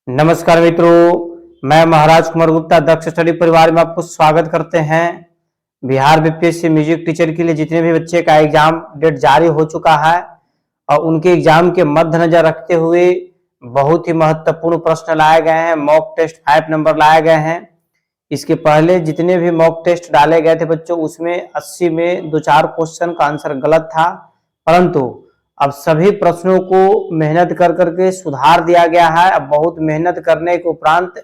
नमस्कार मित्रों, मैं महाराज कुमार गुप्ता दक्ष स्टडी परिवार में आपको स्वागत करते हैं। बिहार बीपीएससी म्यूजिक टीचर के लिए जितने भी बच्चे का एग्जाम डेट जारी हो चुका है और उनके एग्जाम के मद्देनजर रखते हुए बहुत ही महत्वपूर्ण प्रश्न लाए गए हैं। मॉक टेस्ट 5 नंबर लाए गए हैं। इसके पहले जितने भी मॉक टेस्ट डाले गए थे बच्चों, उसमें 80 में 2-4 क्वेश्चन का आंसर गलत था, परंतु अब सभी प्रश्नों को मेहनत कर करके सुधार दिया गया है। अब बहुत मेहनत करने के उपरांत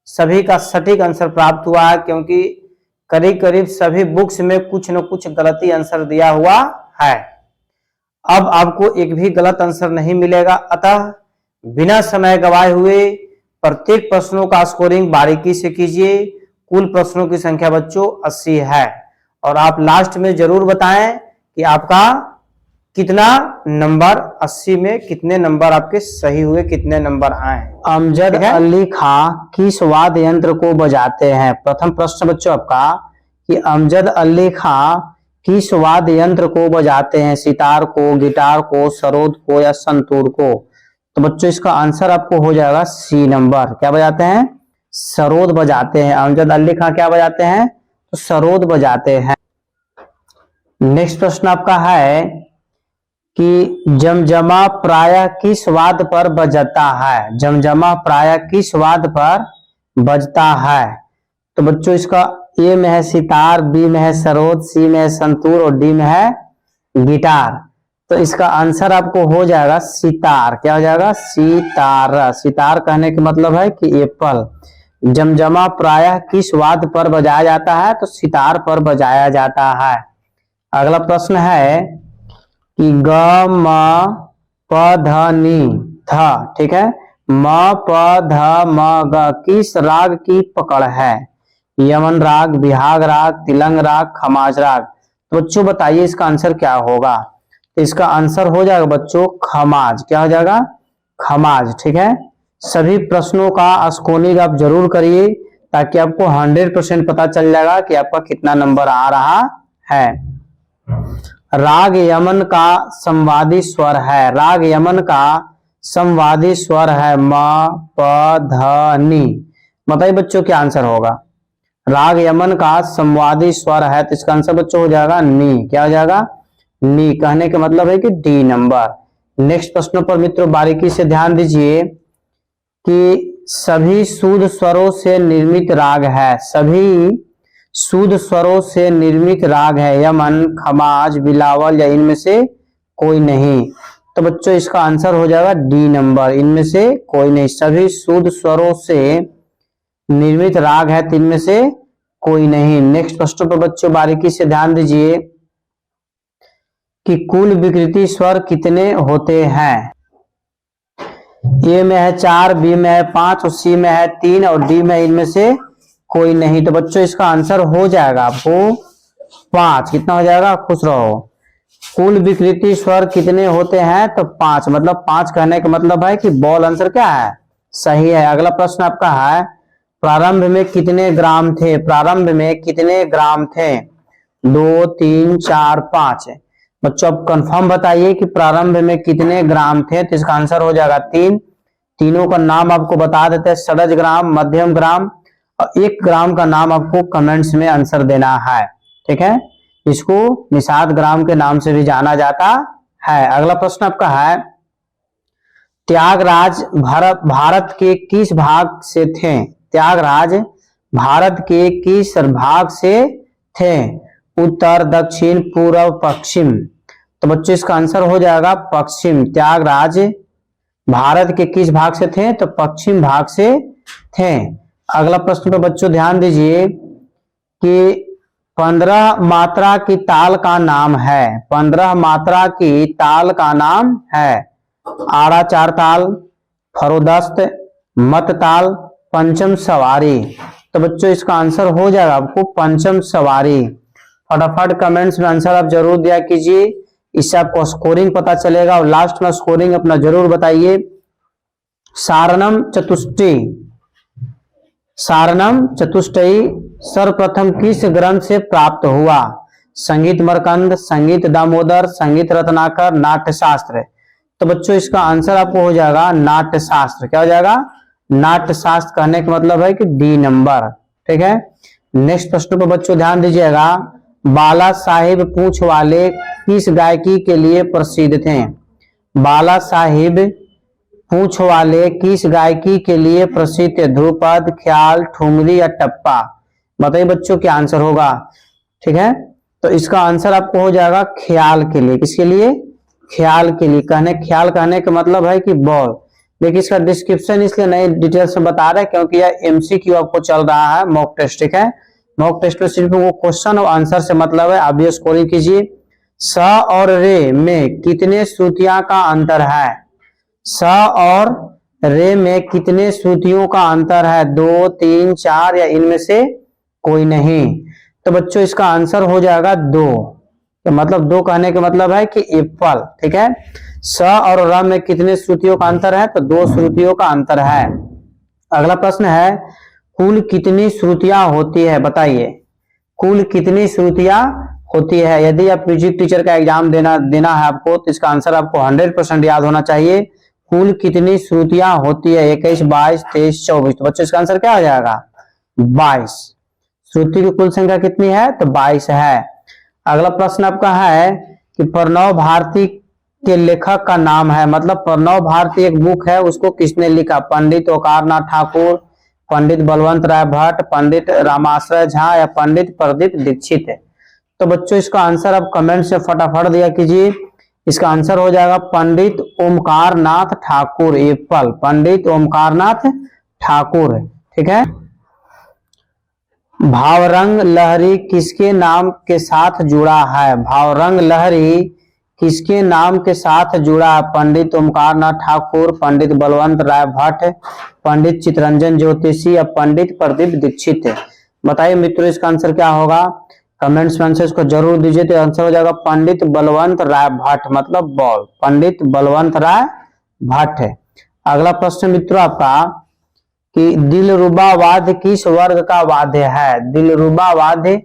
सभी का सटीक आंसर प्राप्त हुआ है, क्योंकि करीब करीब सभी बुक्स में कुछ न कुछ गलती आंसर दिया हुआ है। अब आपको एक भी गलत आंसर नहीं मिलेगा, अतः बिना समय गवाए हुए प्रत्येक प्रश्नों का स्कोरिंग बारीकी से कीजिए। कुल प्रश्नों की संख्या बच्चों 80 है और आप लास्ट में जरूर बताएं कि आपका कितना नंबर 80 में कितने नंबर आपके सही हुए, कितने नंबर आए। अमजद अली खां किस वाद्य यंत्र को बजाते हैं? प्रथम प्रश्न बच्चों आपका कि अमजद अली खां किस वाद्य यंत्र को बजाते हैं? सितार को, गिटार को, सरोद को या संतूर को? तो बच्चों इसका आंसर आपको हो जाएगा सी नंबर। क्या बजाते हैं? सरोद बजाते हैं। अमजद अली खां क्या बजाते हैं? तो सरोद बजाते हैं। नेक्स्ट प्रश्न आपका है कि जमजमा प्रायः किस वाद्य पर बजता है? जमजमा प्रायः किस वाद्य पर बजता है? तो बच्चों इसका ए में है सितार, बी में है सरोद, सी में है संतूर और डी में है गिटार। तो इसका आंसर आपको हो जाएगा सितार। क्या हो जाएगा? सितार। सितार कहने का मतलब है कि एप्पल। जमजमा प्रायः किस वाद्य पर बजाया जाता है? तो सितार पर बजाया जाता है। अगला प्रश्न है कि ग म प ध नि थ, ठीक है, म प ध म ग किस राग की पकड़ है? यमन राग, बिहाग राग, तिलंग राग, खमाज राग। तो बच्चों बताइए इसका आंसर क्या होगा? तो इसका आंसर हो जाएगा बच्चों खमाज। क्या हो जाएगा? खमाज। ठीक है, सभी प्रश्नों का स्कोरिंग आप जरूर करिए ताकि आपको 100% पता चल जाएगा कि आपका कितना नंबर आ रहा है। राग यमन का संवादी स्वर है। राग यमन का संवादी स्वर है म प ध नि। बताइए बच्चों क्या आंसर होगा? राग यमन का संवादी स्वर है तो इसका आंसर बच्चों हो जाएगा नी। क्या हो जाएगा? नी। कहने का मतलब है कि डी नंबर। नेक्स्ट प्रश्नों पर मित्रों बारीकी से ध्यान दीजिए कि सभी शुद्ध स्वरों से निर्मित राग है। सभी शुद्ध स्वरों से निर्मित राग है यमन, खमाज, बिलावल या इनमें से कोई नहीं। तो बच्चों इसका आंसर हो जाएगा डी नंबर, इनमें से कोई नहीं। सभी शुद्ध स्वरों से निर्मित राग है तो इनमें से कोई नहीं। नेक्स्ट प्रश्न पर बच्चों बारीकी से ध्यान दीजिए कि कुल विकृति स्वर कितने होते हैं? ए में है 4, बी में है 5 और सी में है 3 और डी में इनमें से कोई नहीं। तो बच्चों इसका आंसर हो जाएगा आपको 5। कितना हो जाएगा? खुश रहो। कुल विकृति स्वर कितने होते हैं? तो 5। मतलब 5 कहने का मतलब है कि बॉल आंसर क्या है? सही है। अगला प्रश्न आपका है प्रारंभ में कितने ग्राम थे? प्रारंभ में कितने ग्राम थे? 2, 3, 4, 5। बच्चों आप कंफर्म बताइए कि प्रारंभ में कितने ग्राम थे? तो इसका आंसर हो जाएगा 3। तीनों का नाम आपको बता देते हैं, षडज ग्राम, मध्यम ग्राम और 1 ग्राम का नाम आपको कमेंट्स में आंसर देना है। ठीक है, इसको निषाद ग्राम के नाम से भी जाना जाता है। अगला प्रश्न आपका है त्यागराज भारत के किस भाग से थे? त्यागराज भारत के किस भाग से थे? उत्तर, दक्षिण, पूर्व, पश्चिम। तो बच्चों इसका आंसर हो जाएगा पश्चिम। त्यागराज भारत के किस भाग से थे? तो पश्चिम भाग से थे। अगला प्रश्न पर बच्चों ध्यान दीजिए कि 15 मात्रा की ताल का नाम है। 15 मात्रा की ताल का नाम है आड़ा चार ताल, फरोदस्त, मत ताल, पंचम सवारी। तो बच्चों इसका आंसर हो जाएगा आपको पंचम सवारी। फटाफट कमेंट्स में आंसर आप जरूर दिया कीजिए, इससे आपको स्कोरिंग पता चलेगा और लास्ट में स्कोरिंग अपना जरूर बताइए। सारणम चतुष्टयी, सारणम चतुष्टयी सर्वप्रथम किस ग्रंथ से प्राप्त हुआ? संगीत मरकंद, संगीत दामोदर, संगीत रत्नाकर, नाट्य शास्त्र। तो बच्चों इसका आंसर आपको हो जाएगा नाट्य शास्त्र। क्या हो जाएगा? नाट्य शास्त्र कहने का मतलब है कि डी नंबर। ठीक है, नेक्स्ट प्रश्न पर बच्चों ध्यान दीजिएगा। बाला साहिब पूंछ वाले किस गायकी के लिए प्रसिद्ध थे? बाला साहिब पूंछ वाले किस गायकी के लिए प्रसिद्ध थे? ध्रुपद, ख्याल, ठुमरी या टप्पा? बताइए बच्चों क्या आंसर होगा। ठीक है, तो इसका आंसर आपको हो जाएगा ख्याल के लिए। किसके लिए? ख्याल के लिए। ख्याल कहने का मतलब है कि बॉल। देखिए इसका डिस्क्रिप्शन इसलिए नए डिटेल्स में बता रहे हैं क्योंकि यह एमसीक्यू आपको चल रहा है, मॉक टेस्ट। ठीक है, मॉक टेस्ट में सिर्फ वो क्वेश्चन और आंसर से मतलब है। आप ये स्कोरिंग कीजिए। स और रे में कितने श्रुतियां का अंतर है? स और रे में कितने श्रुतियों का अंतर है? 2, 3, 4 या इनमें से कोई नहीं? तो बच्चों इसका आंसर हो जाएगा 2। तो मतलब 2 कहने का मतलब है कि एप्पल। ठीक है, स और र में कितने श्रुतियों का अंतर है? तो 2 श्रुतियों का अंतर है। अगला प्रश्न है, कुल कितनी श्रुतियां होती है? बताइए, कुल कितनी श्रुतियां होती है? यदि आप म्यूजिक टीचर का एग्जाम देना है आपको तो इसका आंसर आपको 100% याद होना चाहिए। कुल कितनी श्रुतियां होती है? 21, 22, 23, 24। तो बच्चों इसका आंसर क्या हो जाएगा? 22। श्रुति की कुल संख्या कितनी है? तो 22 है। अगला प्रश्न आपका है कि प्रणव भारती के लेखक का नाम है। मतलब प्रणव भारती एक बुक है, उसको किसने लिखा? पंडित ओंकारनाथ ठाकुर, पंडित बलवंत राय भट्ट, पंडित रामाश्रय झा या पंडित प्रदीप दीक्षित है? तो बच्चों इसका आंसर आप कमेंट से फटाफट दिया कीजिए। इसका आंसर हो जाएगा पंडित ओमकारनाथ ठाकुर। एप्पल, पंडित ओमकारनाथ ठाकुर। ठीक है, भावरंग लहरी किसके नाम के साथ जुड़ा है? भावरंग लहरी किसके नाम के साथ जुड़ा है? पंडित ओमकारनाथ ठाकुर, पंडित बलवंत राय भट्ट, पंडित चित्तरंजन ज्योतिषी या पंडित प्रदीप दीक्षित? बताइए मित्रों इसका आंसर क्या होगा? कमेंट्स में आंसर इसको जरूर दीजिए। तो आंसर हो जाएगा पंडित बलवंत राय भट्ट, मतलब बॉल, पंडित बलवंत राय भट्ट है। अगला प्रश्न मित्रों आपका कि दिलरुबा वाद्य किस वर्ग का वाद्य है? दिलरुबा वाद्य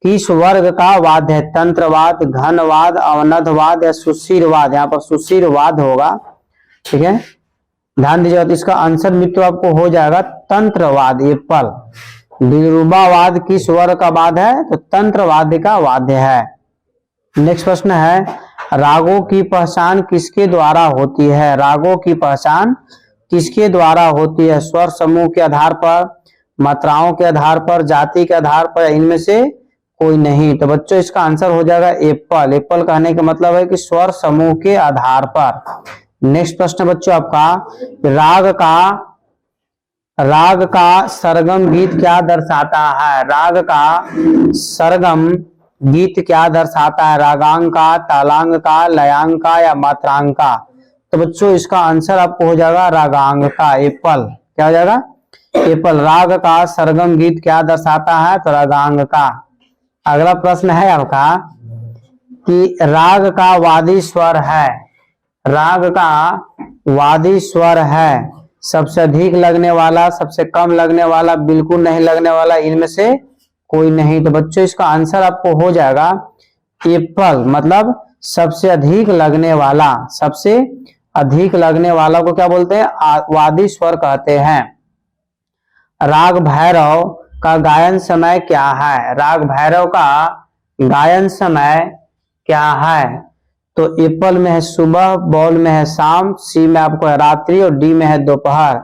किस वर्ग का वाद्य है? तंत्रवाद, घनवाद, अवनद्धवाद या सुशीरवाद? यहाँ पर सुशीरवाद होगा। ठीक है, ध्यान दीजिएगा। तो इसका आंसर मित्रों आपको हो जाएगा तंत्रवाद। एप्पल, दिलरुबावाद किस वर्ग का वाद्य है? तो तंत्रवाद्य का वाद्य है। नेक्स्ट प्रश्न है, रागों की पहचान किसके द्वारा होती है? रागों की पहचान किसके द्वारा होती है? स्वर समूह के आधार पर, मात्राओं के आधार पर, जाति के आधार पर, इनमें से कोई नहीं? तो बच्चों इसका आंसर हो जाएगा एप्पल। एप्पल कहने का मतलब है कि स्वर समूह के आधार पर। नेक्स्ट प्रश्न बच्चों आपका, राग का सरगम गीत क्या दर्शाता है? राग का सरगम गीत क्या दर्शाता है? रागांग का, तालांग का, लयांग का या मात्रांग का? तो बच्चों इसका आंसर आपको हो जाएगा रागांग का। एप्पल, क्या हो जाएगा? एप्पल। राग का सरगम गीत क्या दर्शाता है? तो रागांग का। अगला प्रश्न है आपका कि राग का वादी स्वर है। राग का वादी स्वर है, सबसे अधिक लगने वाला, सबसे कम लगने वाला, बिल्कुल नहीं लगने वाला, इनमें से कोई नहीं? तो बच्चों इसका आंसर आपको हो जाएगा एप्पल, मतलब सबसे अधिक लगने वाला। सबसे अधिक लगने वाला को क्या बोलते हैं? वादी स्वर कहते हैं। राग भैरव का गायन समय क्या है? राग भैरव का गायन समय क्या है? तो एप्पल में है सुबह, बॉल में है शाम, सी में आपको है रात्रि और डी में है दोपहर।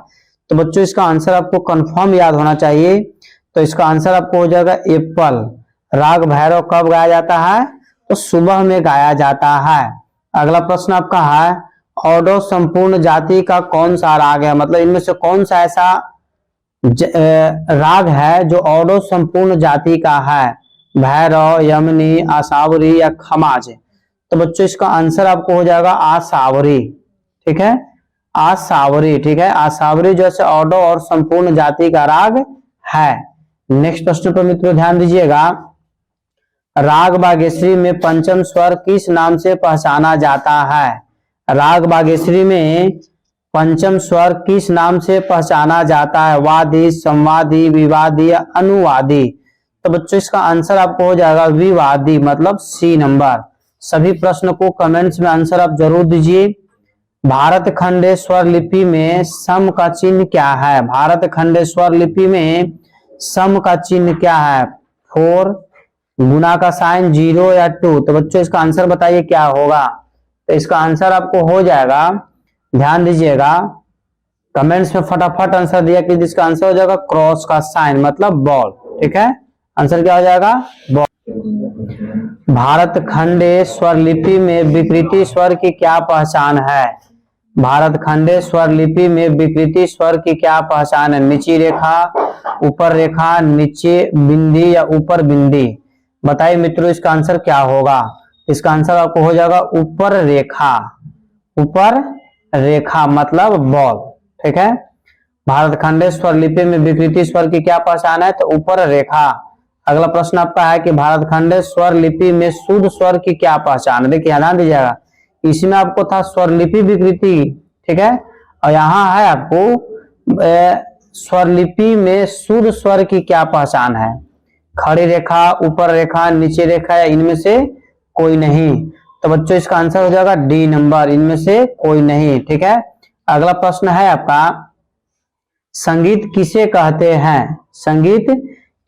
तो बच्चों इसका आंसर आपको कंफर्म याद होना चाहिए। तो इसका आंसर आपको हो जाएगा एप्पल। राग भैरव कब गाया जाता है? तो सुबह में गाया जाता है। अगला प्रश्न आपका है, ऑडो संपूर्ण जाति का कौन सा राग है? मतलब इनमें से कौन सा ऐसा राग है जो ऑडो संपूर्ण जाति का है? भैरव, यमनी, आसावरी या खमाज? तो बच्चों इसका आंसर आपको हो जाएगा आसावरी। ठीक है, आसावरी। ठीक है, आसावरी जैसे ऑडो और संपूर्ण जाति का राग है। नेक्स्ट प्रश्न पर मित्रों ध्यान दीजिएगा। राग बागेश्वरी में पंचम स्वर किस नाम से पहचाना जाता है? राग बागेश्वरी में पंचम स्वर किस नाम से पहचाना जाता है? वादी, संवादी, विवादी या अनुवादी? तो बच्चों इसका आंसर आपको हो जाएगा विवादी, मतलब सी नंबर। सभी प्रश्न को कमेंट्स में आंसर आप जरूर दीजिए। भारत खंडे स्वर लिपि में सम का चिन्ह क्या है? भारत खंडे स्वर लिपि में सम का चिन्ह क्या है? 4, गुना का साइन 0 या 2। तो बच्चों इसका आंसर बताइए क्या होगा? तो इसका आंसर आपको हो जाएगा, ध्यान दीजिएगा, कमेंट्स में फटाफट आंसर दिया कि जिसका आंसर हो जाएगा क्रॉस का साइन, मतलब बॉल। ठीक है, आंसर क्या हो जाएगा? बॉल। भारत खंडे स्वर लिपि में विकृति स्वर की क्या पहचान है? भारत खंडे स्वर लिपि में विकृति स्वर की क्या पहचान है? नीची रेखा, ऊपर रेखा, नीचे बिंदी या ऊपर बिंदी? बताइए मित्रों इसका आंसर क्या होगा? इसका आंसर आपको हो जाएगा ऊपर रेखा। ऊपर रेखा मतलब बॉल। ठीक है, भारत खंडे स्वर लिपि में विकृति स्वर की क्या पहचान है? तो ऊपर रेखा। अगला प्रश्न आपका है कि भारत खंडे स्वर लिपि में शुद्ध स्वर की क्या पहचान है? देखिए ध्यान दीजिएगा, इसमें आपको था स्वर लिपि विकृति, ठीक है, और यहाँ है आपको स्वर लिपि में शुद्ध स्वर की क्या पहचान है? खड़ी रेखा, ऊपर रेखा, नीचे रेखा, या इनमें से कोई नहीं? तो बच्चों इसका आंसर हो जाएगा डी नंबर, इनमें से कोई नहीं। ठीक है, अगला प्रश्न है आपका, संगीत किसे कहते हैं? संगीत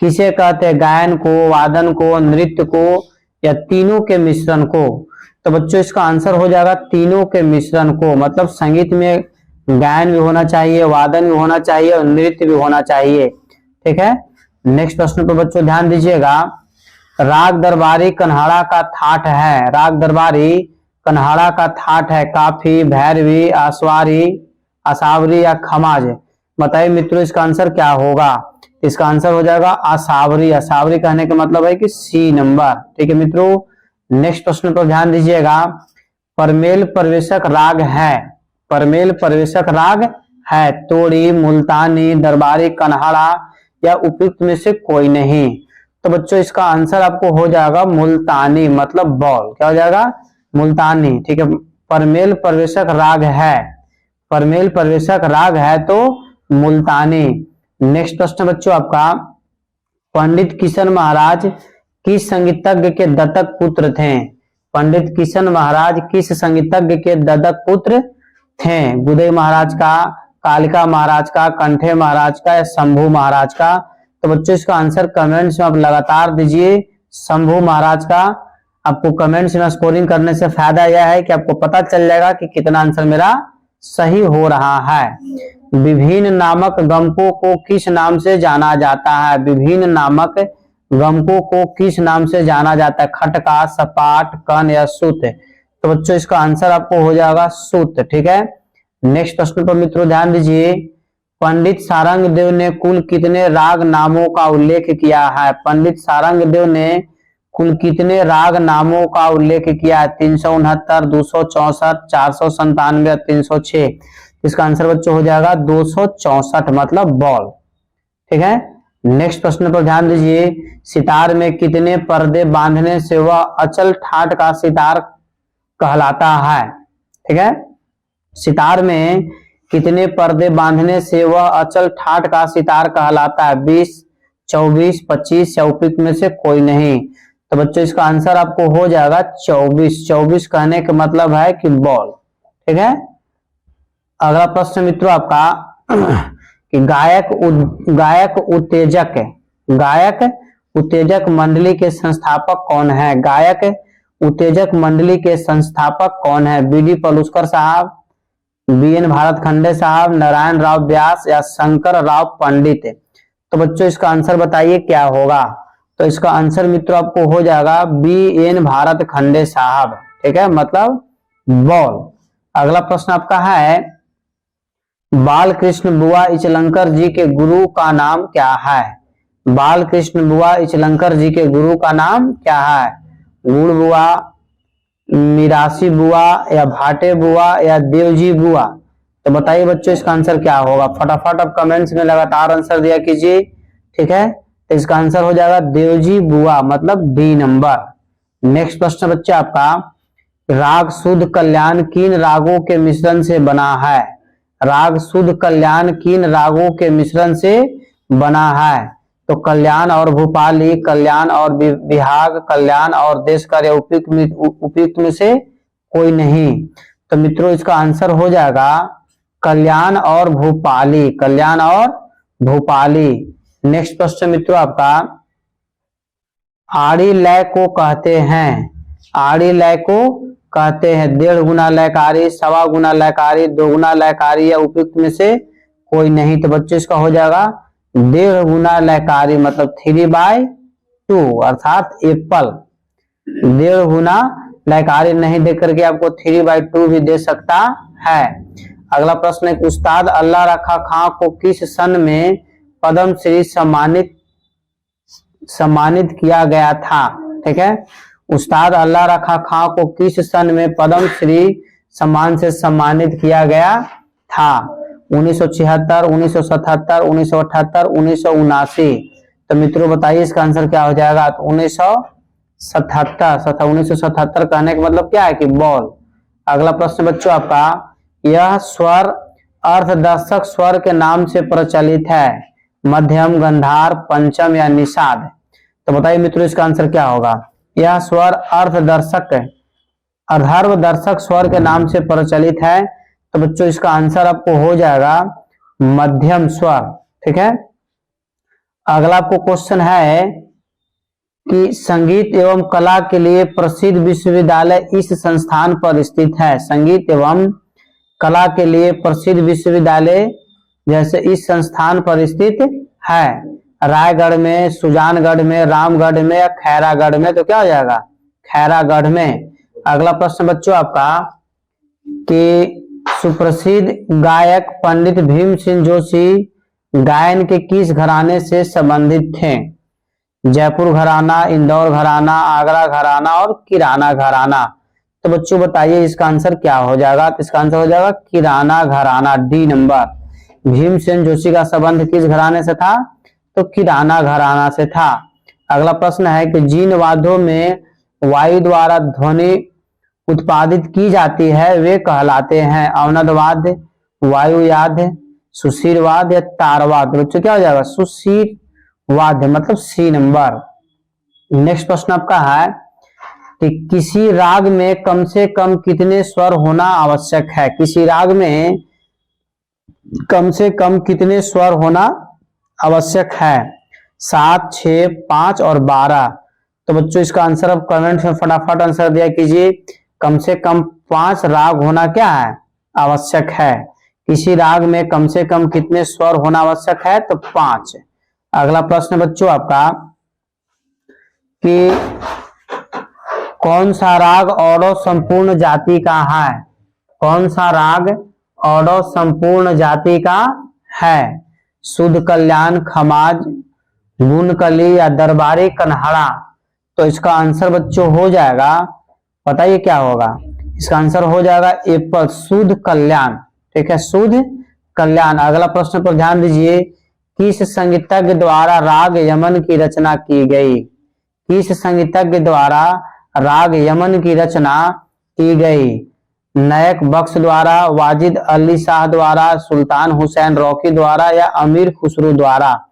किसे कहते हैं? गायन को, वादन को, नृत्य को, या तीनों के मिश्रण को? तो बच्चों इसका आंसर हो जाएगा तीनों के मिश्रण को। मतलब संगीत में गायन भी होना चाहिए, वादन भी होना चाहिए और नृत्य भी होना चाहिए। ठीक है, नेक्स्ट प्रश्न पर बच्चों ध्यान दीजिएगा, राग दरबारी कन्हाड़ा का थाट है। राग दरबारी कन्हाड़ा का थाट है काफी, भैरवी, आसवारी, आसावरी या खमाज? बताइए मित्रों इसका आंसर क्या होगा? इसका आंसर हो जाएगा आसावरी। आसावरी कहने का मतलब है कि सी नंबर। ठीक है मित्रों, नेक्स्ट प्रश्न पर ध्यान दीजिएगा, परमेल प्रवेशक राग है। परमेल प्रवेशक राग है तोड़ी, मुल्तानी, दरबारी, कन्हाड़ा, या उपयुक्त में से कोई नहीं? तो बच्चों इसका आंसर आपको हो जाएगा मुल्तानी, मतलब बॉल। क्या हो जाएगा? मुल्तानी। ठीक है, परमेल प्रवेशक राग है, परमेल प्रवेशक राग है तो मुल्तानी। नेक्स्ट प्रश्न बच्चों आपका, पंडित किशन महाराज किस संगीतज्ञ के दत्तक पुत्र थे? पंडित किशन महाराज किस संगीतज्ञ के दत्तक पुत्र थे? गुदई महाराज का, कालिका महाराज का, कंठे महाराज का, या शंभू महाराज का? तो बच्चों इसका आंसर कमेंट्स में आप लगातार दीजिए, शंभू महाराज का। आपको कमेंट्स में स्कोरिंग करने से फायदा यह है कि आपको पता चल जाएगा कि कितना आंसर मेरा सही हो रहा है। विभिन्न नामक गमकों को किस नाम से जाना जाता है? विभिन्न नामक गमकों को किस नाम से जाना जाता है? खटका, सपाट, कण या सूत? तो बच्चों इसका आंसर आपको हो जाएगा सूत। ठीक है, नेक्स्ट प्रश्न पर मित्रों ध्यान दीजिए, पंडित सारंग देव ने कुल कितने राग नामों का उल्लेख किया है? पंडित सारंग देव ने कुल कितने राग नामों का उल्लेख किया है? 369, 264, 497 या 306? इसका आंसर बच्चों हो जाएगा 264, मतलब बॉल। ठीक है, नेक्स्ट प्रश्न पर ध्यान दीजिए, सितार में कितने पर्दे बांधने से वह अचल ठाट का सितार कहलाता है? ठीक है, सितार में कितने पर्दे बांधने से वह अचल ठाट का सितार कहलाता है? 20, 24, 25 या उपयुक्त में से कोई नहीं? तो बच्चों इसका आंसर आपको हो जाएगा 24। 24 कहने का मतलब है कि बॉल। ठीक है, अगला प्रश्न मित्रों आपका कि गायक उत्तेजक मंडली के संस्थापक कौन है? गायक उत्तेजक मंडली के संस्थापक कौन है? बी डी पलुस्कर साहब, बी एन भारत खंडे साहब, नारायण राव व्यास, या शंकर राव पंडित? तो बच्चों इसका आंसर बताइए क्या होगा? तो इसका आंसर मित्रों आपको हो जाएगा बी एन भारत खंडे साहब। ठीक है, मतलब बॉल। अगला प्रश्न आपका है, बालकृष्ण बुआ इचलंकर जी के गुरु का नाम क्या है? बालकृष्ण बुआ इचलंकर जी के गुरु का नाम क्या है? गुड़ बुआ, मिरासी बुआ, या भाटे बुआ, या देवजी बुआ? तो बताइए बच्चों इसका आंसर क्या होगा? फटाफट आप कमेंट्स में लगातार आंसर दिया कीजिए। ठीक है, तो इसका आंसर हो जाएगा देवजी बुआ, मतलब डी नंबर। नेक्स्ट प्रश्न बच्चे आपका, राग शुद्ध कल्याण किन रागों के मिश्रण से बना है? राग शुद्ध कल्याण किन रागों के मिश्रण से बना है? तो कल्याण और भूपाली, कल्याण और विहाग, कल्याण और देशकर, उपयुक्त में से कोई नहीं? तो मित्रों इसका आंसर हो जाएगा कल्याण और भूपाली, कल्याण और भूपाली। नेक्स्ट प्रश्न मित्रों आपका, आड़ी लय को कहते हैं, आड़ी लय को कहते हैं 1.5 गुना लयकारी, 1.25 गुना लयकारी, 2 गुना लयकारी या उपयुक्त में से कोई नहीं। तो बच्चों इसका हो जाएगा 1.5 गुना लयकारी, मतलब 3/2 अर्थात एप्पल। 1.5 गुना लयकारी नहीं दे करके आपको 3/2 भी दे सकता है। अगला प्रश्न है, उस्ताद अल्लाह रखा खां को किस सन में पद्म श्री सम्मानित किया गया था? ठीक है, उस्ताद अल्लाह रखा खां को किस सन में पद्म श्री सम्मान से सम्मानित किया गया था? 1976, 1977, 1978, 1979। तो मित्रों बताइए इसका आंसर क्या हो जाएगा? तो 1977। 1977 कहने का मतलब क्या है कि बॉल। अगला प्रश्न बच्चों आपका, यह स्वर अर्धदर्शक स्वर के नाम से प्रचलित है, मध्यम, गंधार, पंचम या निषाद? तो बताइए मित्रों इसका आंसर क्या होगा? यह स्वर अर्धदर्शक अर्धदर्शक स्वर के नाम से प्रचलित है, तो बच्चों इसका आंसर आपको हो जाएगा मध्यम स्वर। ठीक है, अगला आपको क्वेश्चन है कि संगीत एवं कला के लिए प्रसिद्ध विश्वविद्यालय इस संस्थान पर स्थित है। संगीत एवं कला के लिए प्रसिद्ध विश्वविद्यालय जैसे इस संस्थान पर स्थित है, रायगढ़ में, सुजानगढ़ में, रामगढ़ में या खैरागढ़ में? तो क्या हो जाएगा? खैरागढ़ में। अगला प्रश्न बच्चों आपका कि सुप्रसिद्ध गायक पंडित भीमसेन जोशी गायन के किस घराने से संबंधित थे? जयपुर घराना, इंदौर घराना, आगरा घराना और किराना घराना? तो बच्चों बताइए इसका आंसर क्या हो जाएगा? तो इसका आंसर हो जाएगा किराना घराना, डी नंबर। भीमसेन जोशी का संबंध किस घराने से था? तो किराना घराना से था। अगला प्रश्न है कि जिन वाद्यों में वायु द्वारा ध्वनि उत्पादित की जाती है वे कहलाते हैं, अवनद वाद्य, वायु वाद्य, सुशीर वाद्य या तारवाद्य? बच्चों क्या हो जाएगा? सुशीर वाद्य, मतलब सी नंबर। नेक्स्ट प्रश्न आपका है कि किसी राग में कम से कम कितने स्वर होना आवश्यक है? किसी राग में कम से कम कितने स्वर होना आवश्यक है? 7, 6, 5 और 12? तो बच्चों इसका आंसर अब कमेंट में फटाफट आंसर दिया कीजिए। कम से कम 5 राग होना क्या है? आवश्यक है। किसी राग में कम से कम कितने स्वर होना आवश्यक है? तो 5। अगला प्रश्न बच्चों आपका कि कौन सा राग औडो संपूर्ण जाति का है? कौन सा राग औडो संपूर्ण जाति का है? शुद्ध कल्याण, खमाज, गुणकली या दरबारी कन्हड़ा? तो इसका आंसर बच्चों हो जाएगा, बताइए क्या होगा? इसका आंसर हो जाएगा एप्पल, शुद्ध कल्याण। ठीक है, शुद्ध कल्याण। अगला प्रश्न पर ध्यान दीजिए, किस संगीतज्ञ द्वारा राग यमन की रचना की गई? किस संगीतज्ञ द्वारा राग यमन की रचना की गई? नायक बख्श द्वारा, वाजिद अली शाह द्वारा, सुल्तान हुसैन रौकी द्वारा या अमीर खुसरो द्वारा?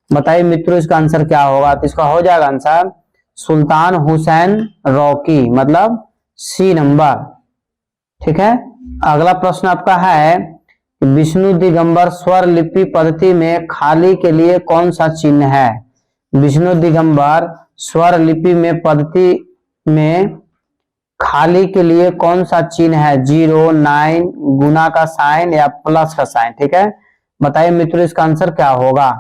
बताइए मित्रों इसका आंसर क्या होगा? तो इसका हो जाएगा आंसर सुल्तान हुसैन रौकी, मतलब सी नंबर। ठीक है, अगला प्रश्न आपका है विष्णु दिगंबर स्वर लिपि पद्धति में खाली के लिए कौन सा चिन्ह है? विष्णु दिगंबर स्वर लिपि में पद्धति में खाली के लिए कौन सा चिन्ह है? 0, 9, गुना का साइन या प्लस का साइन? ठीक है, बताइए मित्रों इसका आंसर क्या होगा?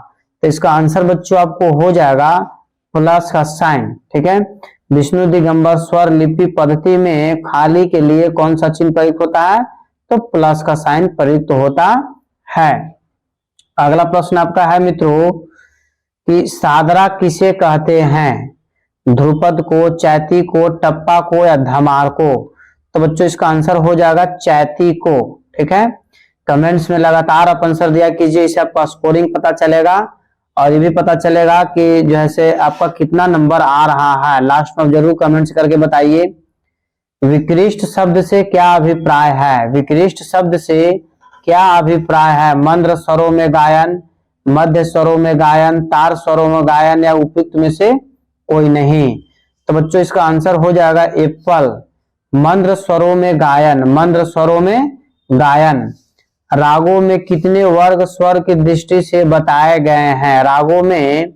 तो इसका आंसर बच्चों आपको हो जाएगा प्लस का साइन। ठीक है, विष्णु दिगंबर स्वर लिपि पद्धति में खाली के लिए कौन सा चिन्ह प्रयुक्त होता है? तो प्लस का साइन प्रयुक्त होता है। अगला प्रश्न आपका है मित्रों कि सादरा किसे कहते हैं? ध्रुपद को, चैती को, टप्पा को या धमार को? तो बच्चों इसका आंसर हो जाएगा चैती को। ठीक है, कमेंट्स में लगातार आप आंसर दिया कीजिए, इससे आपका स्कोरिंग पता चलेगा और ये भी पता चलेगा कि जैसे आपका कितना नंबर आ रहा है। लास्ट में जरूर कमेंट्स करके बताइए। विकृष्ट शब्द से क्या अभिप्राय है? विकृष्ट शब्द से क्या अभिप्राय है? मंद्र स्वरों में गायन, मध्य स्वरों में गायन, तार स्वरों में गायन या उपयुक्त में से कोई नहीं? तो बच्चों इसका आंसर हो जाएगा एप्पल, मंद्र स्वरों में गायन, मंद्र स्वरों में गायन। रागों में कितने वर्ग स्वर की दृष्टि से बताए गए हैं? रागों में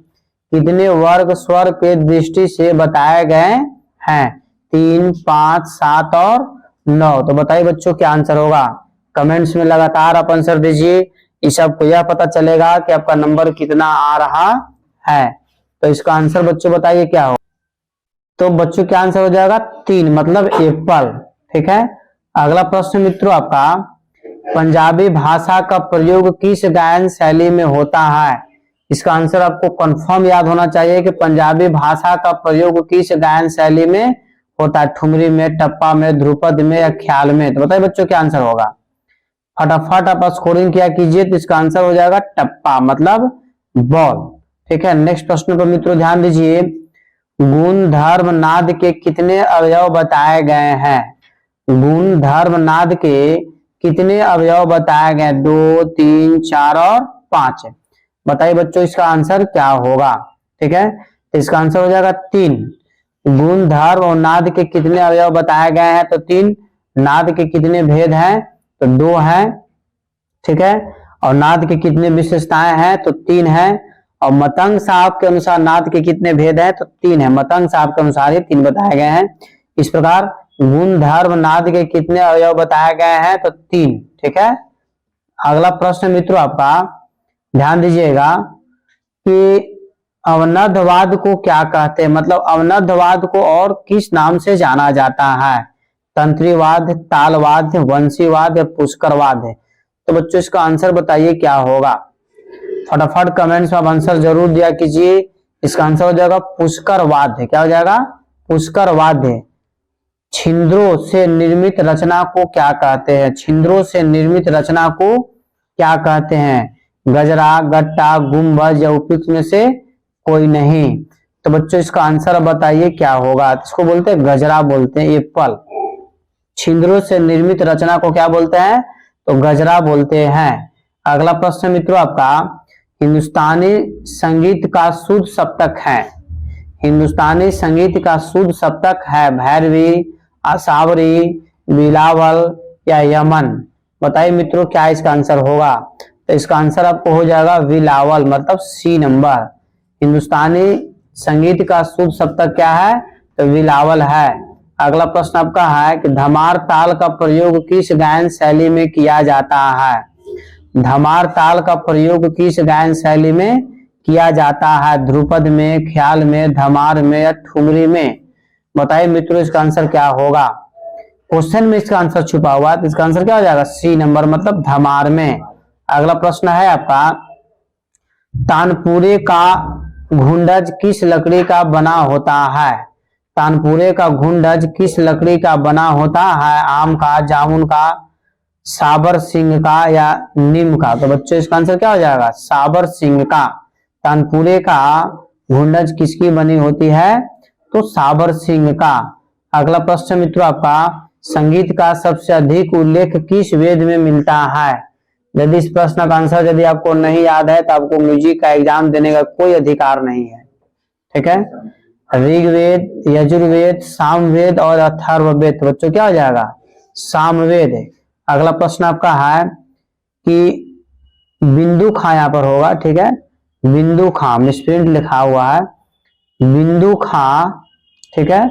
कितने वर्ग स्वर के दृष्टि से बताए गए हैं? 3, 5, 7 और 9। तो बताइए बच्चों क्या आंसर होगा? कमेंट्स में लगातार आप आंसर दीजिए, इस सबको यह पता चलेगा कि आपका नंबर कितना आ रहा है। तो इसका आंसर बच्चों बताइए क्या हो? तो बच्चों क्या आंसर हो जाएगा? 3, मतलब एप्पल। ठीक है। अगला प्रश्न मित्रों आपका, पंजाबी भाषा का प्रयोग किस गायन शैली में होता है? इसका आंसर आपको कंफर्म याद होना चाहिए कि पंजाबी भाषा का प्रयोग किस गायन शैली में होता है? ठुमरी में, टप्पा में, ध्रुपद में या ख्याल में? तो बताइए बच्चों क्या आंसर होगा? फटाफट आप स्कोरिंग क्या कीजिए। तो इसका आंसर हो जाएगा टप्पा, मतलब बॉल। ठीक है। नेक्स्ट प्रश्न पर मित्रों ध्यान दीजिए। गुण धर्म नाद के कितने अवयव बताए गए हैं? गुण धर्म नाद के कितने अवयव बताए गए? 2, 3, 4 और 5। बताइए बच्चों इसका आंसर क्या होगा? ठीक है। तो इसका आंसर हो जाएगा 3। गुण धर्म और नाद के कितने अवयव बताए गए हैं? तो 3। नाद के कितने भेद हैं? तो 2 हैं। ठीक है। और नाद के कितने विशेषताएं हैं? तो 3 हैं। और मतंग साहब के अनुसार नाद के कितने भेद हैं? तो 3 है। मतंग साहब के अनुसार ये 3 बताए गए हैं। इस प्रकार गुण धर्म नाद के कितने अवयव बताए गए हैं? तो 3। ठीक है। अगला प्रश्न मित्रों आपका ध्यान दीजिएगा कि अवनद्धवाद को क्या कहते हैं? मतलब अवनद्धवाद को और किस नाम से जाना जाता है? तंत्रीवाद, तालवाद, वंशीवाद या पुष्करवाद है? तो बच्चों इसका आंसर बताइए क्या होगा? फटाफट कमेंट्स में आप आंसर जरूर दिया कीजिए। इसका आंसर हो जाएगा पुष्करवाद है। क्या हो जाएगा? पुष्करवाद है। छिंद्रों से निर्मित रचना को क्या कहते हैं? छिंद्रों से निर्मित रचना को क्या कहते हैं? गजरा, गट्टा, गुंबज या उपयुक्त में से कोई नहीं? तो बच्चों इसका आंसर बताइए क्या होगा? इसको बोलते हैं गजरा, बोलते हैं एप्पल। छिंद्रों से निर्मित रचना को क्या बोलते हैं? तो गजरा बोलते हैं। अगला प्रश्न मित्रों आपका, हिंदुस्तानी संगीत का शुद्ध सप्तक है। हिंदुस्तानी संगीत का शुद्ध सप्तक है भैरवी, आसावरी, बिलावल या यमन? बताइए मित्रों क्या इसका आंसर होगा? तो इसका आंसर आपको हो जाएगा बिलावल, मतलब सी नंबर। हिंदुस्तानी संगीत का शुद्ध सप्तक क्या है? तो बिलावल है। अगला प्रश्न आपका है कि धमार ताल का प्रयोग किस गायन शैली में किया जाता है? धमार ताल का प्रयोग किस गायन शैली में किया जाता है? ध्रुपद में, ख्याल में, धमार में या ठुमरी में? बताइए मित्रों इसका आंसर क्या होगा? क्वेश्चन में इसका आंसर छुपा हुआ है, तो इसका आंसर क्या हो जाएगा? सी नंबर, मतलब धमार में। अगला प्रश्न है आपका, तानपुरे का घुंडज किस लकड़ी का बना होता है? तानपुरे का घुंडज किस लकड़ी का बना होता है? आम का, जामुन का, साबर सिंह का या नीम का? तो बच्चों इसका आंसर क्या हो जाएगा? साबर सिंह का। तानपुरे का घुंडज किसकी बनी होती है? तो साबर सिंह का। अगला प्रश्न मित्रों आपका, संगीत का सबसे अधिक उल्लेख किस वेद में मिलता है? यदि इस प्रश्न का आंसर यदि आपको नहीं याद है तो आपको म्यूजिक का एग्जाम देने का कोई अधिकार नहीं है। ठीक है। ऋग्वेद, यजुर्वेद, सामवेद और अथर्ववेद? तो बच्चों क्या हो जाएगा? सामवेद है। अगला प्रश्न आपका है कि बिंदु खां यहाँ पर होगा। ठीक है। बिंदु खां मिसप्रिंट लिखा हुआ है। बिंदु खां, ठीक है,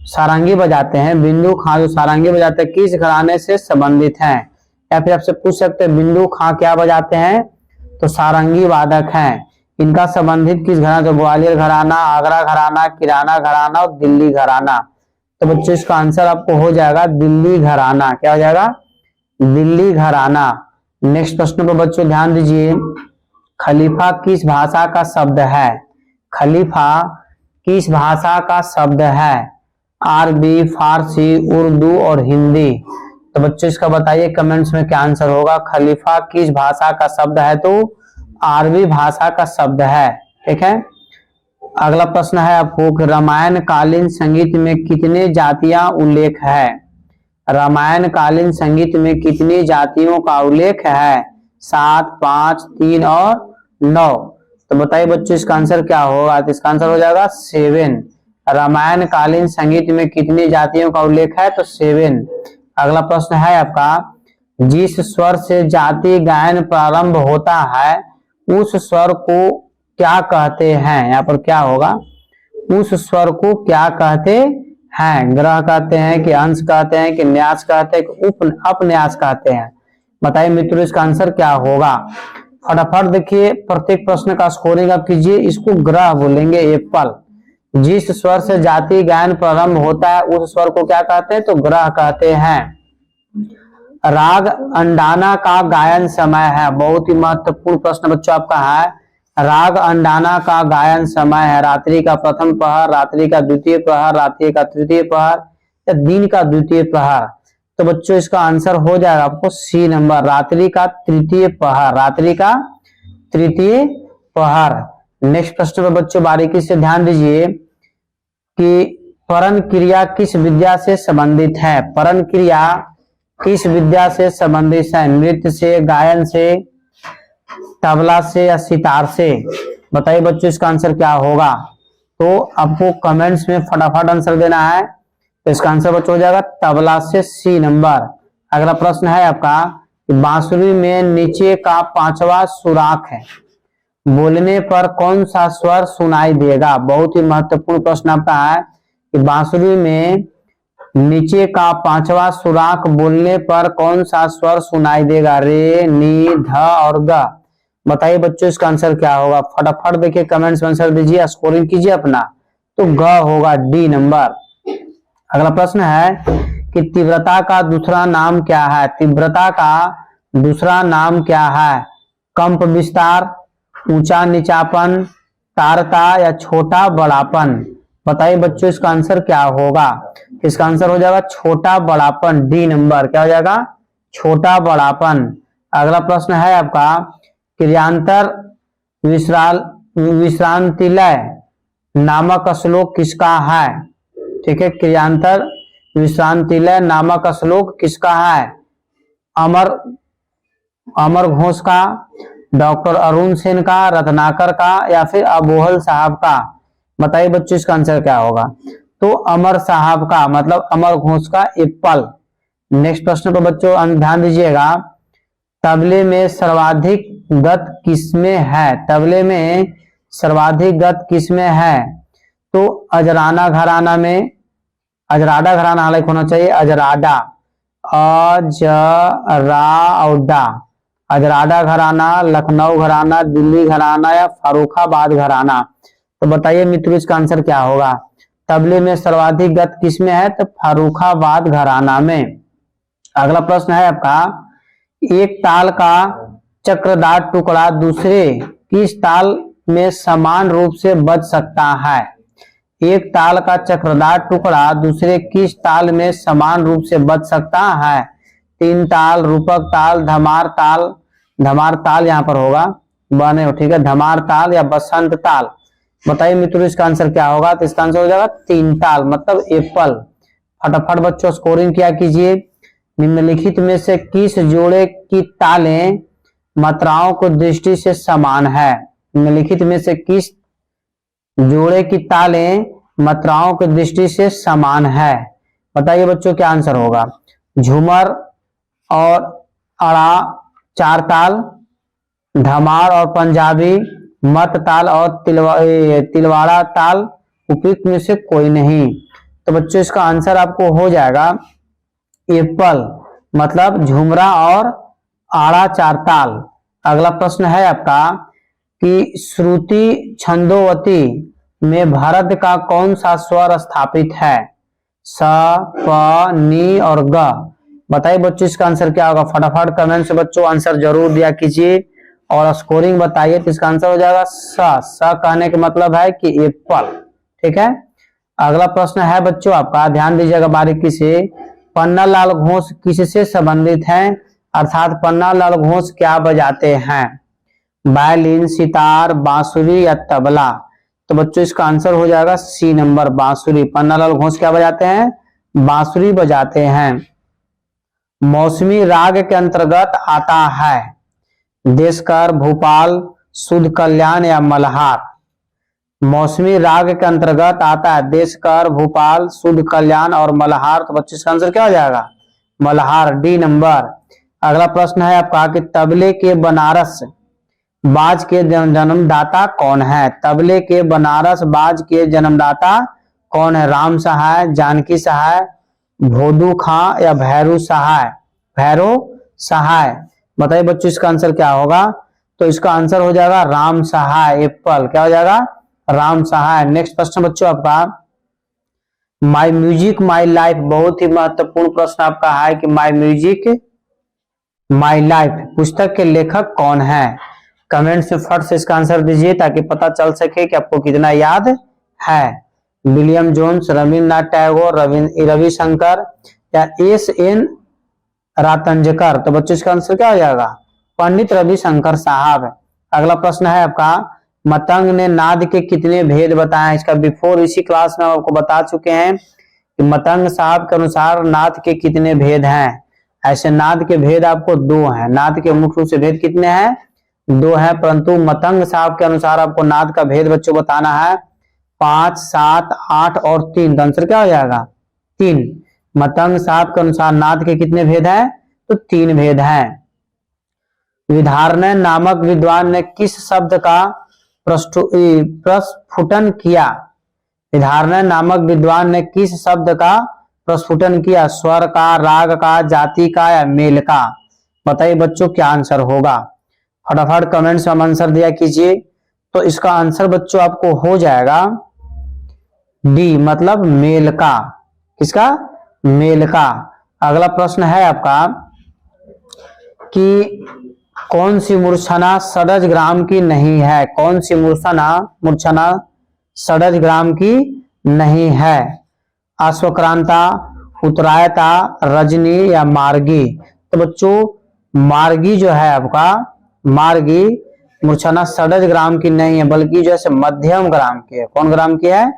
सारंगी बजाते हैं। बिंदु खां जो सारंगी बजाते हैं किस घराने से संबंधित हैं? या फिर आपसे पूछ सकते हैं बिंदु खां क्या बजाते हैं? तो सारंगी वादक हैं। इनका संबंधित किस घराना? तो ग्वालियर घराना, आगरा घराना, किराना घराना और दिल्ली घराना? तो बच्चों इसका आंसर आपको हो जाएगा दिल्ली घराना। क्या हो जाएगा? दिल्ली घराना। नेक्स्ट प्रश्न पर बच्चों ध्यान दीजिए, खलीफा किस भाषा का शब्द है? खलीफा किस भाषा का शब्द है? अरबी, फारसी, उर्दू और हिंदी? तो बच्चों इसका बताइए कमेंट्स में क्या आंसर होगा? खलीफा किस भाषा का शब्द है? तो अरबी भाषा का शब्द है। ठीक है। अगला प्रश्न है आपको कि रामायण कालीन संगीत में कितने जातियां उल्लेख है? रामायण कालीन संगीत में कितनी जातियों का उल्लेख है? 7, 5, 3 और 9? तो बताइए बच्चों इसका आंसर क्या होगा? तो इसका आंसर हो जाएगा 7। रामायण कालीन संगीत में कितनी जातियों का उल्लेख है? तो 7। अगला प्रश्न है आपका, जिस स्वर से जाति गायन प्रारंभ होता है उस स्वर को क्या कहते हैं? यहाँ पर क्या होगा? उस स्वर को क्या कहते हैं? ग्रह कहते हैं कि अंश कहते हैं कि न्यास कहते हैं कि अपन्यास कहते हैं? बताइए मित्रों इसका आंसर क्या होगा? फटाफट देखिए, प्रत्येक प्रश्न का स्कोरिंग आप कीजिए। इसको ग्रह बोलेंगे, एप्पल। जिस स्वर से जाति गायन प्रारंभ होता है उस स्वर को क्या कहते हैं? तो ग्रह कहते हैं। राग अंडाना का गायन समय है, बहुत ही महत्वपूर्ण प्रश्न बच्चों आपका है। राग अंडाना का गायन समय है रात्रि का प्रथम प्रहर, रात्रि का द्वितीय प्रहर, रात्रि का तृतीय प्रहर या दिन का द्वितीय प्रहर? तो बच्चों इसका आंसर हो जाएगा आपको सी नंबर, रात्रि का तृतीय प्रहर, रात्रि का तृतीय प्रहर। नेक्स्ट प्रश्न पर बच्चों बारीकी से ध्यान दीजिए कि परण क्रिया किस विद्या से संबंधित है? परण क्रिया किस विद्या से संबंधित है? नृत्य से, गायन से, तबला से या सितार से? बताइए बच्चों इसका आंसर क्या होगा? तो आपको कमेंट्स में फटाफट आंसर देना है। तो इसका आंसर बच्चों हो जाएगा तबला से, सी नंबर। अगला प्रश्न है आपका कि बांसुरी में नीचे का 5वां सुराख है, बोलने पर कौन सा स्वर सुनाई देगा? बहुत ही महत्वपूर्ण प्रश्न आपका है कि बांसुरी में नीचे का 5वां सुराख बोलने पर कौन सा स्वर सुनाई देगा? रे, नी, ध और ग। बताइए बच्चों इसका आंसर क्या होगा? फटाफट देखिए कमेंट्स में आंसर दीजिए, स्कोरिंग कीजिए अपना। तो ग होगा, डी नंबर। अगला प्रश्न है कि तीव्रता का दूसरा नाम क्या है? तीव्रता का दूसरा नाम क्या है? कंप विस्तार, ऊंचा नीचापन, तारता या छोटा बड़ापन? बताइए बच्चों इसका आंसर क्या होगा? इसका आंसर हो जाएगा छोटा बड़ापन, डी नंबर। क्या हो जाएगा? छोटा बड़ापन। अगला प्रश्न है आपका, क्रियांतर विश्रांतिलय नामक श्लोक किसका है? ठीक है, क्रियांतर विश्रांतिलय नामक श्लोक किसका है? अमर घोष का, डॉक्टर अरुण सेन का, रत्नाकर का या फिर अबोहल साहब का? बताइए बच्चों इसका आंसर क्या होगा? तो अमर साहब का, मतलब अमर घोष का, एप्पल। नेक्स्ट प्रश्न पर बच्चों ध्यान दीजिएगा, तबले में सर्वाधिक गत किसमें है? तबले में सर्वाधिक गत किसमें है? तो अजराना घराना में, अजराडा घराना हालांकि होना चाहिए, अजराडा, अजराडा, अजराडा घराना, लखनऊ घराना, दिल्ली घराना या फर्रुखाबाद घराना? तो बताइए मित्रों इसका आंसर क्या होगा? तबले में सर्वाधिक गत किसमें है? तो फर्रुखाबाद घराना में। अगला प्रश्न है आपका, एक ताल का चक्रदार टुकड़ा दूसरे किस ताल में समान रूप से बज सकता है? एक ताल का चक्रदार टुकड़ा दूसरे किस ताल में समान रूप से बज सकता है? तीन ताल, रूपक ताल, धमार ताल, धमार ताल यहाँ पर होगा, बने हो, ठीक है, धमार ताल या बसंत ताल? बताइए मित्रों इसका आंसर क्या होगा? तो इसका आंसर हो जाएगा तीन ताल, मतलब एप्पल। फटाफट बच्चों स्कोरिंग क्या कीजिए, निम्नलिखित में से किस जोड़े की तालें मात्राओं को दृष्टि से समान है? निम्नलिखित में से किस जोड़े की तालें मात्राओं की दृष्टि से समान है? बताइए बच्चों क्या आंसर होगा? झूमर और अड़ा चार ताल, धमार और पंजाबी, मत ताल और तिलवाड़ा ताल, उपयुक्त में से कोई नहीं। तो बच्चों इसका आंसर आपको हो जाएगा एप्पल, मतलब झुमरा और आड़ा चार ताल। अगला प्रश्न है आपका कि श्रुति छंदोवती में भरत का कौन सा स्वर स्थापित है? स, प, नी और ग। बताइए बच्चों इसका आंसर क्या होगा? फटाफट कमेंट से बच्चों आंसर जरूर दिया कीजिए और स्कोरिंग बताइए। तो इसका आंसर हो जाएगा स कहने का मतलब है कि एप्पल, ठीक है। अगला प्रश्न है बच्चों आपका, ध्यान दीजिएगा बारीकी से, पन्नालाल घोष किससे संबंधित हैं? अर्थात पन्नालाल घोष क्या बजाते हैं? वायलिन, सितार, बांसुरी या तबला? तो बच्चों इसका आंसर हो जाएगा सी नंबर, बांसुरी। पन्नालाल घोष क्या बजाते हैं? बांसुरी बजाते हैं। मौसमी राग के अंतर्गत आता है देशकर, भोपाल, शुद्ध कल्याण या मल्हार? मौसमी राग के अंतर्गत आता है देशकर, भोपाल, शुद्ध कल्याण और मल्हार। तो बच्चों इसका आंसर क्या हो जाएगा? Malhar, D number. अगला प्रश्न है आपका कि तबले के बनारस बाज के जन्मदाता कौन है? तबले के बनारस बाज के जन्मदाता कौन है? राम सहाय, जानकी सहाय, भोदू खां या भैरू सहाय? भैरू सहाय। बताइए बच्चों इसका आंसर क्या होगा? तो इसका आंसर हो जाएगा राम सहाय। एप्पल क्या हो जाएगा? राम सहाय। नेक्स्ट प्रश्न बच्चों आपका, माई म्यूजिक माई लाइफ, बहुत ही महत्वपूर्ण प्रश्न आपका है कि माई म्यूजिक माई लाइफ पुस्तक के लेखक कौन है? कमेंट्स में फट से इसका आंसर दीजिए ताकि पता चल सके कि आपको कितना याद है। विलियम जोन्स, रविन्द्रनाथ टैगोर, रविशंकर या एस.एन. रातंजकर? तो बच्चों इसका आंसर क्या हो जाएगा? पंडित रविशंकर साहब। अगला प्रश्न है आपका, मतंग ने नाद के कितने भेद बताए? इसका बिफोर इसी क्लास में आपको बता चुके हैं कि मतंग साहब के अनुसार नाद के कितने भेद हैं। ऐसे नाद के भेद आपको 2 हैं। नाद के मुख्य रूप से भेद कितने हैं? 2 हैं, परंतु मतंग साहब के अनुसार आपको नाद का भेद बच्चों बताना है 5, 7, 8 और 3। तो आंसर क्या हो जाएगा? 3। मतंग साहब के अनुसार नाद के कितने भेद हैं? तो 3 भेद हैं। विधार्णय नामक विद्वान ने किस शब्द का प्रस्फुटन किया? विधार्णय नामक विद्वान ने किस शब्द का प्रस्फुटन किया? स्वर का, राग का, जाति का या मेल का? बताइए बच्चों क्या आंसर होगा? फटाफट कमेंट्स में आंसर दिया कीजिए। तो इसका आंसर बच्चों आपको हो जाएगा डी, मतलब मेल का। किसका? मेल का। अगला प्रश्न है आपका कि कौन सी मूर्छना षडज ग्राम की नहीं है? कौन सी मूर्छना षडज ग्राम की नहीं है? अश्वक्रांता, उत्तरायता, रजनी या मार्गी? तो बच्चों मार्गी जो है आपका, मार्गी मूर्छना षडज ग्राम की नहीं है, बल्कि जो है मध्यम ग्राम की है। कौन ग्राम की है?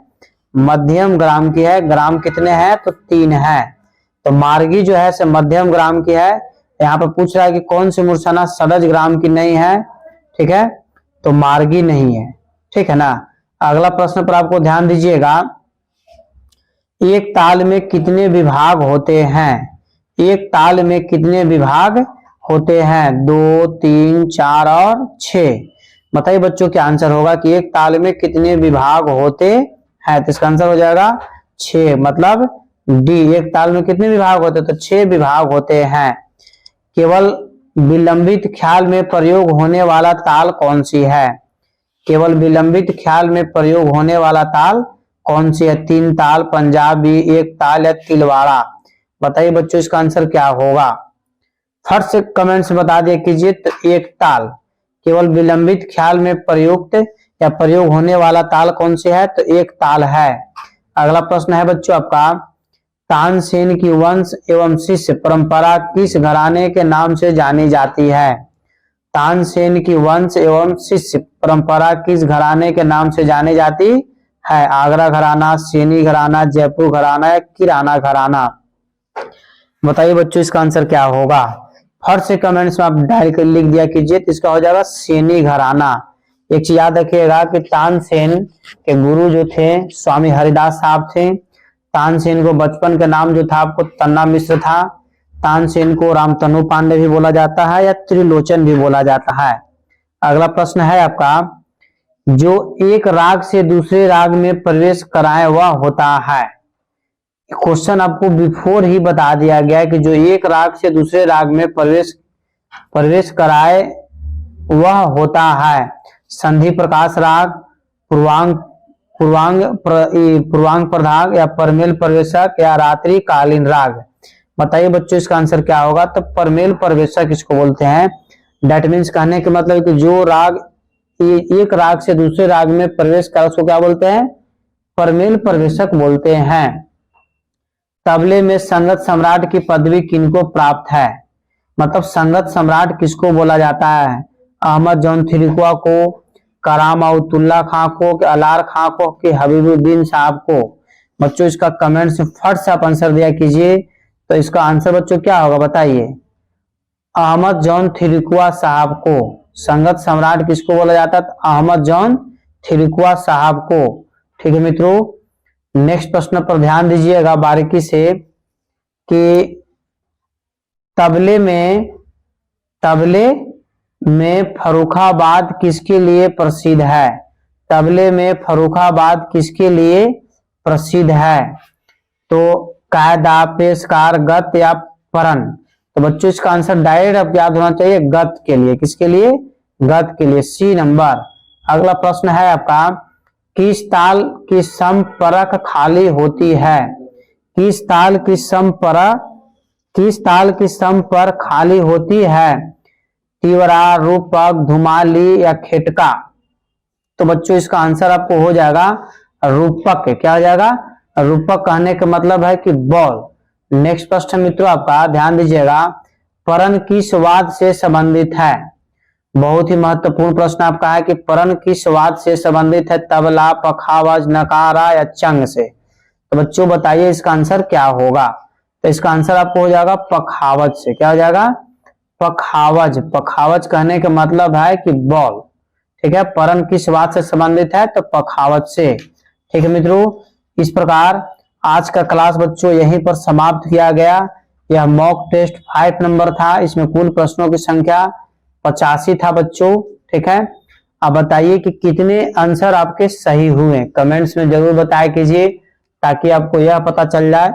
मध्यम ग्राम की है। ग्राम कितने हैं? तो 3 है। तो मार्गी जो है से मध्यम ग्राम की है। यहाँ पर पूछ रहा है कि कौन सी मूर्छना षडज ग्राम की नहीं है। ठीक है, तो मार्गी नहीं है। ठीक है ना। अगला प्रश्न पर आपको ध्यान दीजिएगा, एक ताल में कितने विभाग होते हैं? एक ताल में कितने विभाग होते हैं? 2, 3, 4 और 6। बताइए बच्चों क्या आंसर होगा कि एक ताल में कितने विभाग होते हैं? तो इसका आंसर हो जाएगा 6, मतलब डी। एक ताल में कितने विभाग होते हैं? तो 6 विभाग होते हैं। केवल विलंबित ख्याल में प्रयोग होने वाला ताल कौन सी है? केवल विलंबित ख्याल में प्रयोग होने वाला ताल कौन सी है? 3 ताल, पंजाबी, एक ताल या तिलवाड़ा? बताइए बच्चों इसका आंसर क्या होगा? फट से कमेंट्स में बता दिया कीजिए। तो एक ताल, केवल विलंबित ख्याल में प्रयुक्त या प्रयोग होने वाला ताल कौन सी है? तो एक ताल है। अगला प्रश्न है बच्चों आपका, तानसेन की वंश एवं शिष्य परंपरा किस घराने के नाम से जानी जाती है? तानसेन की वंश एवं शिष्य परंपरा किस घराने के नाम से जानी जाती है? आगरा घराना, सेनी घराना, जयपुर घराना या किराना घराना? बताइए बच्चों इसका आंसर क्या होगा? फट से कमेंट्स में आप डायरेक्ट लिख दिया कीजिए। तो इसका हो जाएगा सेनी घराना। एक चीज याद रखिएगा कि तानसेन के गुरु जो थे स्वामी हरिदास साहब थे। तानसेन को बचपन का नाम जो था आपको तन्ना मिश्र था। तानसेन को रामतनु पांडे भी बोला जाता है या त्रिलोचन भी बोला जाता है। अगला प्रश्न है आपका, जो एक राग से दूसरे राग में प्रवेश कराए वह होता है? क्वेश्चन आपको बिफोर ही बता दिया गया है कि जो एक राग से दूसरे राग में प्रवेश कराए वह होता है संधि प्रकाश राग, पूर्वांग प्रधान या परमेल प्रवेशक या रात्रि कालीन राग? बताइए बच्चों इसका आंसर क्या होगा? तो परमेल प्रवेशक इसको बोलते हैं। डेट मीन्स कहने के मतलब कि जो राग एक राग से दूसरे राग में प्रवेश कर उसको क्या बोलते हैं? परमेल प्रवेशक बोलते हैं। तबले में संगत सम्राट की पदवी किनको प्राप्त है? मतलब संगत सम्राट किसको बोला जाता है? अहमद जौन थिरिकुआ को, करामाउतुल्लाह खां को, कि अलार खां को, कि हबीबुद्दीन साहब को? बच्चों इसका कमेंट से फट से आप आंसर दिया कीजिए। तो इसका आंसर बच्चों क्या होगा बताइए? अहमद जौन थिरिकुआ साहब को। संगत सम्राट किसको बोला जाता है? अहमद जौन थिरकुआ साहब को। ठीक है मित्रों, नेक्स्ट प्रश्न पर ध्यान दीजिएगा बारीकी से कि तबले में फर्रुखाबाद किसके लिए प्रसिद्ध है? तबले में फर्रुखाबाद किसके लिए प्रसिद्ध है? तो कायदा, पेशकार, गत या परन? तो बच्चों इसका आंसर डायरेक्ट अब याद होना चाहिए, गत के लिए। किसके लिए? गत के लिए, सी नंबर। अगला प्रश्न है आपका, किस ताल की समपरक खाली होती है? किस ताल की समपर खाली होती है? तीवरा, रूपक, धुमाली या खेटका? तो बच्चों इसका आंसर आपको हो जाएगा रूपक। क्या हो जाएगा? रूपक कहने का मतलब है कि बॉल। नेक्स्ट प्रश्न मित्रों आपका ध्यान दीजिएगा, परन किस वाद्य से संबंधित है? बहुत ही महत्वपूर्ण प्रश्न आपका है कि परन किस वाद्य से संबंधित है? तबला, पखावज, नकारा या चंग से? तो बच्चों बताइए इसका आंसर क्या होगा? तो इसका आंसर आपको हो जाएगा पखावज से। क्या हो जाएगा? पखावज। पखावज कहने का मतलब है कि बॉल। ठीक है, परन किस वाद्य से संबंधित है? तो पखावज से। ठीक है मित्रों, इस प्रकार आज का क्लास बच्चों यहीं पर समाप्त किया गया। यह मॉक टेस्ट 5 नंबर था। इसमें कुल प्रश्नों की संख्या 85 था बच्चों। ठीक है, अब बताइए कि कितने आंसर आपके सही हुए? कमेंट्स में जरूर बताया कीजिए ताकि आपको यह पता चल जाए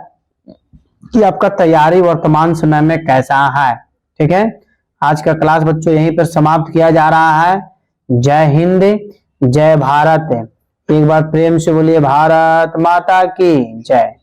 कि आपका तैयारी वर्तमान समय में कैसा है। ठीक है, आज का क्लास बच्चों यहीं पर समाप्त किया जा रहा है। जय हिंद, जय भारत। एक बार प्रेम से बोलिए भारत माता की जय।